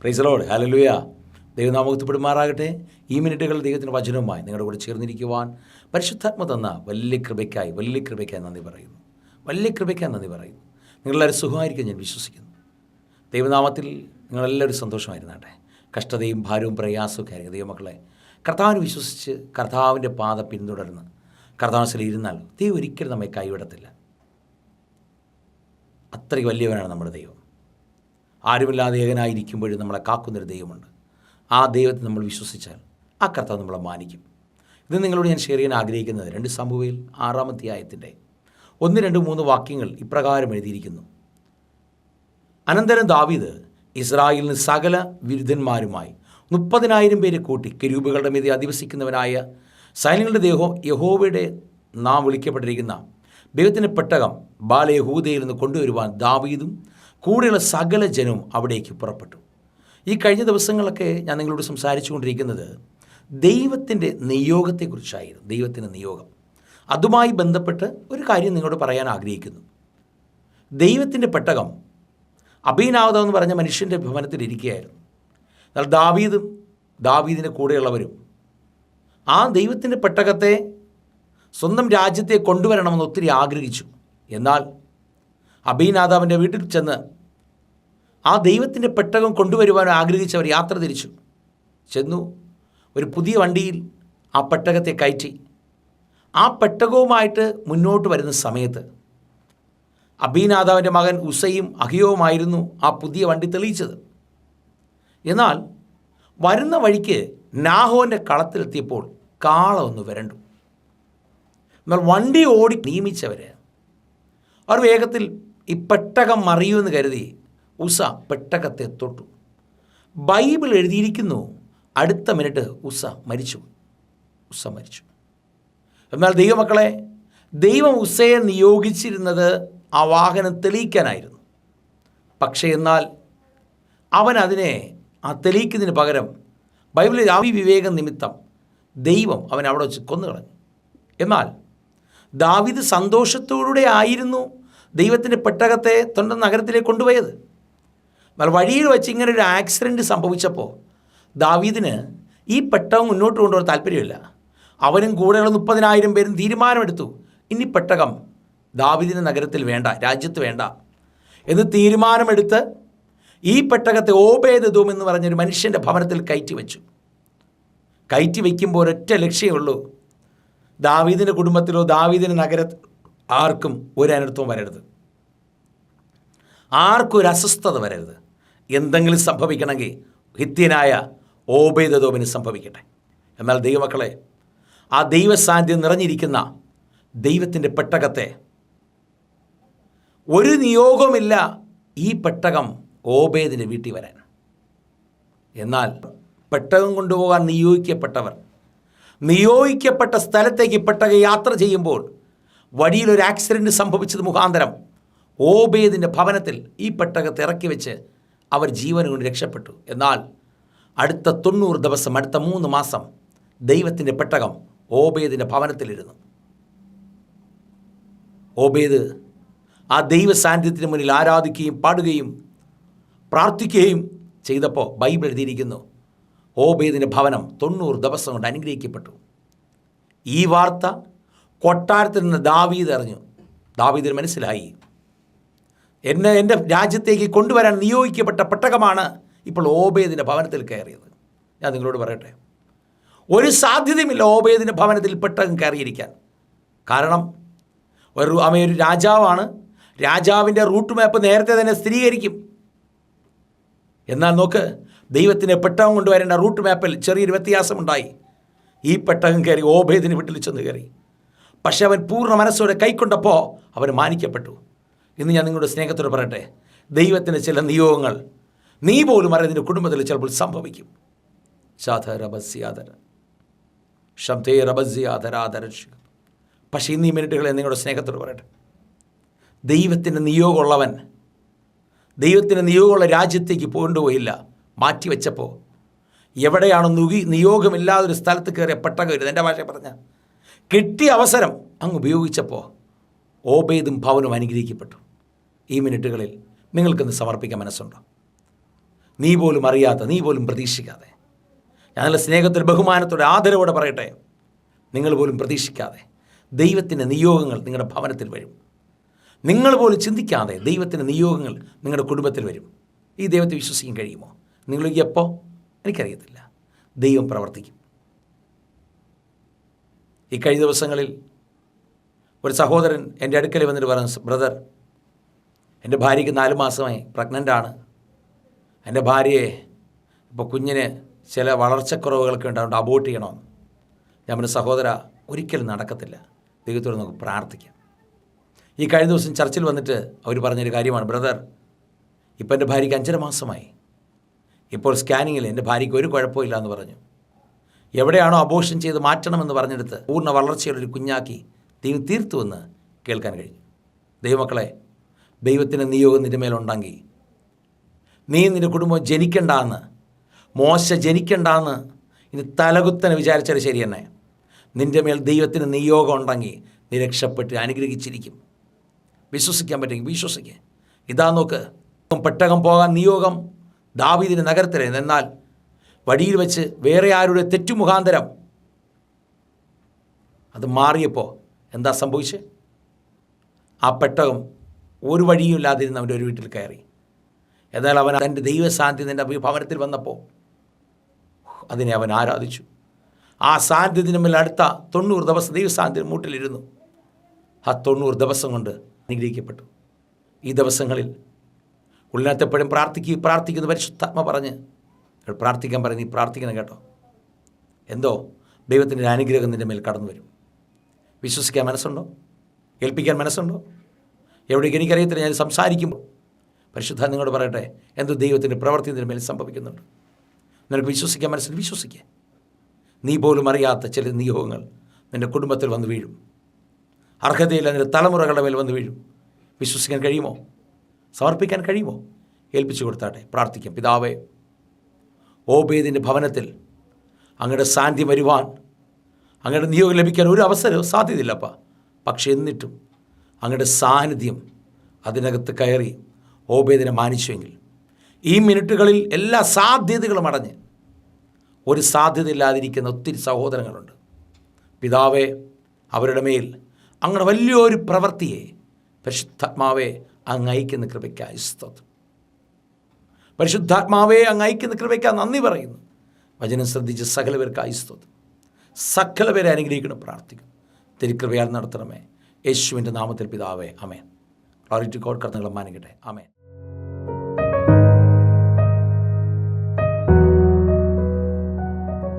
Praise the Lord, hallelujah. ദൈവം നാമത്തിൽപ്പെടുമാറാകട്ടെ. ഈ മിനിറ്റുകൾ ദൈവത്തിൻ്റെ വചനവുമായി നിങ്ങളുടെ കൂടെ ചേർന്നിരിക്കുവാൻ പരിശുദ്ധാത്മ തന്ന വലിയ കൃപയ്ക്കായി നന്ദി പറയുന്നു. വലിയ കൃപയ്ക്കായി നന്ദി പറയുന്നു. നിങ്ങളെല്ലാവരും സുഖമായിരിക്കും ഞാൻ വിശ്വസിക്കുന്നു. ദൈവനാമത്തിൽ നിങ്ങളെല്ലാവരും സന്തോഷമായിരുന്നാട്ടെ. കഷ്ടതയും ഭാരവും പ്രയാസവും ഒക്കെ ആയിരിക്കും ദൈവമക്കളെ. കർത്താവിനെ വിശ്വസിച്ച് കർത്താവിൻ്റെ പാത പിന്തുടർന്ന് കർത്താവിൽ ഇരുന്നാൽ ദൈവം ഒരിക്കലും നമ്മെ കൈവിടത്തില്ല. അത്രയ്ക്ക് വലിയവനാണ് നമ്മുടെ ദൈവം. ആരുമില്ലാതെ ഏകനായിരിക്കുമ്പോഴും നമ്മളെ കാക്കുന്നൊരു ദൈവമുണ്ട്. ആ ദൈവത്തെ നമ്മൾ വിശ്വസിച്ചാൽ ആ കർത്താവ് നമ്മളെ മാനിക്കും. ഇത് നിങ്ങളോട് ഞാൻ ഷെയർ ചെയ്യാൻ ആഗ്രഹിക്കുന്നത് 2 സമൂവേൽ 6-ാം അധ്യായത്തിൻ്റെ 1, 2, 3 വാക്യങ്ങൾ ഇപ്രകാരം എഴുതിയിരിക്കുന്നു. അനന്തരം ദാവീദ് ഇസ്രായേലിന് സകല വിരുദ്ധന്മാരുമായി 30,000 പേരെ കൂട്ടി കെരൂബുകളുടെ മീതെ അധിവസിക്കുന്നവനായ സൈന്യങ്ങളുടെ യഹോവയുടെ നാം വിളിക്കപ്പെട്ടിരിക്കുന്ന ദൈവത്തിൻ്റെ പെട്ടകം ബാലയഹൂദയിൽ നിന്ന് കൊണ്ടുവരുവാൻ ദാവീദും കൂടെയുള്ള സകല ജനവും അവിടേക്ക് പുറപ്പെട്ടു. ഈ കഴിഞ്ഞ ദിവസങ്ങളൊക്കെ ഞാൻ നിങ്ങളോട് സംസാരിച്ചു കൊണ്ടിരിക്കുന്നത് ദൈവത്തിൻ്റെ നിയോഗത്തെക്കുറിച്ചായിരുന്നു. ദൈവത്തിൻ്റെ നിയോഗം, അതുമായി ബന്ധപ്പെട്ട് ഒരു കാര്യം നിങ്ങളോട് പറയാൻ ആഗ്രഹിക്കുന്നു. ദൈവത്തിൻ്റെ പെട്ടകം അബീനാദാബ് എന്ന് പറഞ്ഞ മനുഷ്യൻ്റെ ഭവനത്തിൽ ഇരിക്കുകയായിരുന്നു. എന്നാൽ ദാവീദിൻ്റെ കൂടെയുള്ളവരും ആ ദൈവത്തിൻ്റെ പെട്ടകത്തെ സ്വന്തം രാജ്യത്തെ കൊണ്ടുവരണമെന്ന് ഒത്തിരി ആഗ്രഹിച്ചു. എന്നാൽ അബീനാദാബിൻ്റെ വീട്ടിൽ ചെന്ന് ആ ദൈവത്തിൻ്റെ പെട്ടകം കൊണ്ടുവരുവാൻ ആഗ്രഹിച്ചവർ യാത്ര തിരിച്ചു ചെന്നു. ഒരു പുതിയ വണ്ടിയിൽ ആ പെട്ടകത്തെ കയറ്റി ആ പെട്ടകവുമായിട്ട് മുന്നോട്ട് വരുന്ന സമയത്ത് അബീനാദാബിൻ്റെ മകൻ ഉസയും അഹിയോവുമായിരുന്നു ആ പുതിയ വണ്ടി തെളിയിച്ചത്. എന്നാൽ വരുന്ന വഴിക്ക് നാഹോൻ്റെ കളത്തിലെത്തിയപ്പോൾ കാള ഒന്ന് വരണ്ടു. എന്നാൽ വണ്ടി ഓടി നിയമിച്ചവർ അവർ വേഗത്തിൽ ഈ പെട്ടകം മറിയുമെന്ന് കരുതി ഉസ പെട്ടകത്തെ തൊട്ടു. ബൈബിൾ എഴുതിയിരിക്കുന്നു അടുത്ത മിനിറ്റ് ഉസ മരിച്ചു. എന്നാൽ ദൈവമക്കളെ, ദൈവം ഉസയെ നിയോഗിച്ചിരുന്നത് ആ വാഹനം തെളിയിക്കാനായിരുന്നു. പക്ഷേ എന്നാൽ അവൻ അതിനെ തെളിയിക്കുന്നതിന് പകരം ബൈബിളിൽ വിവേകം നിമിത്തം ദൈവം അവൻ അവിടെ വെച്ച് കൊന്നുകളഞ്ഞു. എന്നാൽ ദാവീദ് സന്തോഷത്തോടെ ആയിരുന്നു ദൈവത്തിൻ്റെ പെട്ടകത്തെ തൻ്റെ നഗരത്തിലേക്ക് കൊണ്ടുപോയത്. എന്നാൽ വഴിയിൽ വെച്ച് ഇങ്ങനെ ഒരു ആക്സിഡൻറ്റ് സംഭവിച്ചപ്പോൾ ദാവീദിന് ഈ പെട്ടകം മുന്നോട്ട് കൊണ്ടുപോകാൻ താല്പര്യമില്ല. അവനും കൂടെയുള്ള 30,000 പേരും തീരുമാനമെടുത്തു, ഇനി പെട്ടകം ദാവീദിൻ്റെ നഗരത്തിൽ വേണ്ട, രാജ്യത്ത് വേണ്ട എന്ന് തീരുമാനമെടുത്ത് ഈ പെട്ടകത്തെ ഓബേദെദോം എന്ന് പറഞ്ഞൊരു മനുഷ്യൻ്റെ ഭവനത്തിൽ കയറ്റി വെച്ചു. കയറ്റി വയ്ക്കുമ്പോൾ ഒരൊറ്റ ലക്ഷ്യമുള്ളൂ, ദാവീദിൻ്റെ കുടുംബത്തിലോ ദാവീദിൻ്റെ നഗരത്തിൽ ആർക്കും ഒരു അനർത്ഥവും വരരുത്, ആർക്കും ഒരു അസ്വസ്ഥത വരരുത്. എന്തെങ്കിലും സംഭവിക്കണമെങ്കിൽ ഹിത്യനായ ഓബേദെദോമിന് സംഭവിക്കട്ടെ. എന്നാൽ ദൈവമക്കളെ, ആ ദൈവസാന്നിധ്യം നിറഞ്ഞിരിക്കുന്ന ദൈവത്തിൻ്റെ പെട്ടകത്തെ ഒരു നിയോഗമില്ല ഈ പെട്ടകം ഓബേദിൻ്റെ വീട്ടിൽ വരാൻ. എന്നാൽ പെട്ടകം കൊണ്ടുപോകാൻ നിയോഗിക്കപ്പെട്ട സ്ഥലത്തേക്ക് പെട്ടകം യാത്ര ചെയ്യുമ്പോൾ വഴിയിലൊരു ആക്സിഡൻറ്റ് സംഭവിച്ചത് മുഖാന്തരം ഓബേദിൻ്റെ ഭവനത്തിൽ ഈ പെട്ടകത്തെ ഇറക്കി വെച്ച് അവർ ജീവൻ കൊണ്ട് രക്ഷപ്പെട്ടു. എന്നാൽ അടുത്ത 90 ദിവസം, അടുത്ത 3 മാസം ദൈവത്തിൻ്റെ പെട്ടകം ഓബേദിൻ്റെ ഭവനത്തിലിരുന്നു. ഓബേദ് ആ ദൈവ സാന്നിധ്യത്തിന് മുന്നിൽ ആരാധിക്കുകയും പാടുകയും പ്രാർത്ഥിക്കുകയും ചെയ്തപ്പോൾ ബൈബിൾ എഴുതിയിരിക്കുന്നു, ഓബേദിൻ്റെ ഭവനം 90 ദിവസം കൊണ്ട് അനുഗ്രഹിക്കപ്പെട്ടു. ഈ വാർത്ത കൊട്ടാരത്തിൽ നിന്ന് ദാവീദ് അറിഞ്ഞു. ദാവീദിന് മനസ്സിലായി, എൻ്റെ രാജ്യത്തേക്ക് കൊണ്ടുവരാൻ നിയോഗിക്കപ്പെട്ട പെട്ടകമാണ് ഇപ്പോൾ ഓബേദിൻ്റെ ഭവനത്തിൽ കയറിയത്. ഞാൻ നിങ്ങളോട് പറയട്ടെ, ഒരു സാധ്യതയുമില്ല ഓബേദിൻ്റെ ഭവനത്തിൽ പെട്ടകം കയറിയിരിക്കാൻ. കാരണം അവൻ ഒരു രാജാവാണ്. രാജാവിൻ്റെ റൂട്ട് മാപ്പ് നേരത്തെ തന്നെ സ്ഥിരീകരിക്കും. എന്നാൽ നോക്ക്, ദൈവത്തിന് പെട്ടകം കൊണ്ടുവരേണ്ട റൂട്ട് മാപ്പിൽ ചെറിയൊരു വ്യത്യാസമുണ്ടായി. ഈ പെട്ടകം കയറി ഓബേദിന് വീട്ടിൽ ചെന്ന് കയറി. പക്ഷെ അവൻ പൂർണ്ണ മനസ്സോടെ കൈക്കൊണ്ടപ്പോൾ അവൻ മാനിക്കപ്പെട്ടു. ഇന്ന് ഞാൻ നിങ്ങളുടെ സ്നേഹത്തോട് പറയട്ടെ, ദൈവത്തിന് ചില നിയോഗങ്ങൾ നീ പോലും അറിയാതിൻ്റെ കുടുംബത്തിൽ ചിലപ്പോൾ സംഭവിക്കും. പക്ഷേ ഇന്ന് ഈ മിനിറ്റുകളെ നിങ്ങളുടെ സ്നേഹത്തോട് പറയട്ടെ, ദൈവത്തിൻ്റെ നിയോഗമുള്ളവൻ ദൈവത്തിൻ്റെ നിയോഗമുള്ള രാജ്യത്തേക്ക് കൊണ്ടുപോയില്ല, മാറ്റിവെച്ചപ്പോൾ എവിടെയാണോ നിയോഗമില്ലാതൊരു സ്ഥലത്ത് കയറിയ പെട്ടകം വരുന്നത്, എൻ്റെ ഭാഷ പറഞ്ഞ കിട്ടിയ അവസരം അങ്ങ് ഉപയോഗിച്ചപ്പോൾ ഓബേദും ഭവനും അനുഗ്രഹിക്കപ്പെട്ടു. ഈ മിനിറ്റുകളിൽ നിങ്ങൾക്കിന്ന് സമർപ്പിക്കാൻ മനസ്സുണ്ടോ? നീ പോലും അറിയാത്ത, നീ പോലും പ്രതീക്ഷിക്കാതെ, ഞാൻ നല്ല സ്നേഹത്തിൽ, ബഹുമാനത്തോടെ, ആദരവോടെ പറയട്ടെ, നിങ്ങൾ പോലും പ്രതീക്ഷിക്കാതെ ദൈവത്തിൻ്റെ നിയോഗങ്ങൾ നിങ്ങളുടെ ഭവനത്തിൽ വരും. നിങ്ങൾ പോലും ചിന്തിക്കാതെ ദൈവത്തിൻ്റെ നിയോഗങ്ങൾ നിങ്ങളുടെ കുടുംബത്തിൽ വരും. ഈ ദൈവത്തെ വിശ്വസിക്കാൻ കഴിയുമോ? നിങ്ങൾ എപ്പോൾ? എനിക്കറിയത്തില്ല. ദൈവം പ്രവർത്തിക്കും. ഈ കഴിഞ്ഞ ദിവസങ്ങളിൽ ഒരു സഹോദരൻ എൻ്റെ അടുക്കൽ വന്നിട്ട് പറഞ്ഞു, ബ്രദർ, എൻ്റെ ഭാര്യയ്ക്ക് 4 മാസമായി, പ്രഗ്നൻ്റാണ്. എൻ്റെ ഭാര്യയെ ഇപ്പോൾ കുഞ്ഞിന് ചില വളർച്ചക്കുറവുകളൊക്കെ ഉണ്ടാകുകൊണ്ട് അബോർട്ട് ചെയ്യണമെന്ന്. ഞാൻ പറഞ്ഞു, സഹോദര, ഒരിക്കലും നടക്കത്തില്ല. ദൈവത്തോട് നമുക്ക് പ്രാർത്ഥിക്കാം. ഈ കഴിഞ്ഞ ദിവസം ചർച്ചിൽ വന്നിട്ട് അവർ പറഞ്ഞൊരു കാര്യമാണ്, ബ്രദർ, ഇപ്പോൾ എൻ്റെ ഭാര്യയ്ക്ക് 5.5 മാസമായി. ഇപ്പോൾ സ്കാനിങ്ങിൽ എൻ്റെ ഭാര്യയ്ക്ക് ഒരു കുഴപ്പമില്ല എന്ന് പറഞ്ഞു. എവിടെയാണോ അബോർഷൻ ചെയ്ത് മാറ്റണമെന്ന് പറഞ്ഞെടുത്ത് പൂർണ്ണ വളർച്ചയുള്ളൊരു കുഞ്ഞാക്കി ദൈവം തീർത്തുവെന്ന് കേൾക്കാൻ കഴിഞ്ഞു. ദൈവമക്കളെ, ദൈവത്തിൻ്റെ നിയോഗം നിൻ്റെ മേലുണ്ടെങ്കിൽ, നീ നിൻ്റെ കുടുംബം ജനിക്കണ്ടെന്ന്, മോശ ജനിക്കണ്ടെന്ന് ഇനി തലകുത്തനെ വിചാരിച്ചാൽ ശരി തന്നെ. നിൻ്റെ മേൽ ദൈവത്തിന് നിയോഗം ഉണ്ടെങ്കിൽ നീ രക്ഷപ്പെട്ട് അനുഗ്രഹിച്ചിരിക്കും. വിശ്വസിക്കാൻ പറ്റുമെങ്കിൽ വിശ്വസിക്കുക. ഇതാ നോക്ക്, പെട്ടകം പോകാൻ നിയോഗം ദാവീദിൻ്റെ നഗരത്തിലായിരുന്നു. എന്നാൽ വഴിയിൽ വെച്ച് വേറെ ആരുടെ തെറ്റുമുഖാന്തരം അത് മാറിയപ്പോൾ എന്താ സംഭവിച്ചത്? ആ പെട്ടകം ഒരു വഴിയും ഇല്ലാതിരുന്ന് അവൻ്റെ ഒരു വീട്ടിൽ കയറി. എന്നാൽ അവൻ തൻ്റെ ദൈവസാന്നിധ്യത്തിൻ്റെ ഭവനത്തിൽ വന്നപ്പോൾ അതിനെ അവൻ ആരാധിച്ചു. ആ സാന്നിധ്യത്തിന് മേൽ അടുത്ത 90 ദിവസം ദൈവസാന്നിധ്യം മൂട്ടിലിരുന്നു. ആ 90 ദിവസം കൊണ്ട് അനുഗ്രഹിക്കപ്പെട്ടു. ഈ ദിവസങ്ങളിൽ ഉള്ളിനകത്തെപ്പോഴും പ്രാർത്ഥിക്കുന്ന പരിശുദ്ധാത്മ പറഞ്ഞ് പ്രാർത്ഥിക്കാൻ പറഞ്ഞ് നീ പ്രാർത്ഥിക്കണം കേട്ടോ. എന്തോ ദൈവത്തിൻ്റെ അനുഗ്രഹം നിൻ്റെ മേൽ കടന്നു വരും. വിശ്വസിക്കാൻ മനസ്സുണ്ടോ? ഏൽപ്പിക്കാൻ മനസ്സുണ്ടോ? എവിടേക്ക് എനിക്കറിയത്തില്ല. ഞാൻ സംസാരിക്കുമ്പോൾ പരിശുദ്ധ നിങ്ങളോട് പറയട്ടെ, എന്തോ ദൈവത്തിൻ്റെ പ്രവൃത്തി നിൻ്റെ മേൽ സംഭവിക്കുന്നുണ്ട്. നിനക്ക് വിശ്വസിക്കാൻ മനസ്സിൽ വിശ്വസിക്കുക. നീ പോലും അറിയാത്ത ചില നിയോഗങ്ങൾ നിൻ്റെ കുടുംബത്തിൽ വന്ന് വീഴും. അർഹതയില്ല നിൻ്റെ തലമുറകളുടെ മേൽ വന്ന് വീഴും. വിശ്വസിക്കാൻ കഴിയുമോ? സമർപ്പിക്കാൻ കഴിയുമോ? ഏൽപ്പിച്ചു കൊടുത്താട്ടെ. പ്രാർത്ഥിക്കാം. പിതാവേ, ഓബേദിൻ്റെ ഭവനത്തിൽ അങ്ങയുടെ സാന്നിധ്യം വരുവാൻ, അങ്ങയുടെ നിയോഗം ലഭിക്കാൻ ഒരു അവസരവും സാധ്യതയില്ലപ്പ. പക്ഷെ എന്നിട്ടും അങ്ങയുടെ സാന്നിധ്യം അതിനകത്ത് കയറി ഓബേദിനെ മാനിച്ചുവെങ്കിൽ ഈ മിനിറ്റുകളിൽ എല്ലാ സാധ്യതകളും അടഞ്ഞ് ഒരു സാധ്യതയില്ലാതിരിക്കുന്ന ഒത്തിരി സഹോദരങ്ങളുണ്ട്. പിതാവേ, അവരുടെ മേൽ അങ്ങനെ വലിയൊരു പ്രവൃത്തിയെ പരിശുദ്ധാത്മാവെ അങ്ങ് അയക്കുന്ന കൃപയ്ക്കായി സ്തോത്രം. പരിശുദ്ധാത്മാവെ അങ്ങ് അയക്കുന്ന കൃപയ്ക്കായി നന്ദി പറയുന്നു. വചനം ശ്രദ്ധിച്ച് സകലപേർക്കായി സ്തോത്രം. സകലപേരെ അനുഗ്രഹിക്കണം. പ്രാർത്ഥിക്കും. തിരുകൃപയാൽ നടത്തണമേ. യേശുവിൻ്റെ നാമത്തിൽ പിതാവേ, ആമേൻ. Glory to God. കർത്താവേ മാനിക്കട്ടെ. ആമേൻ.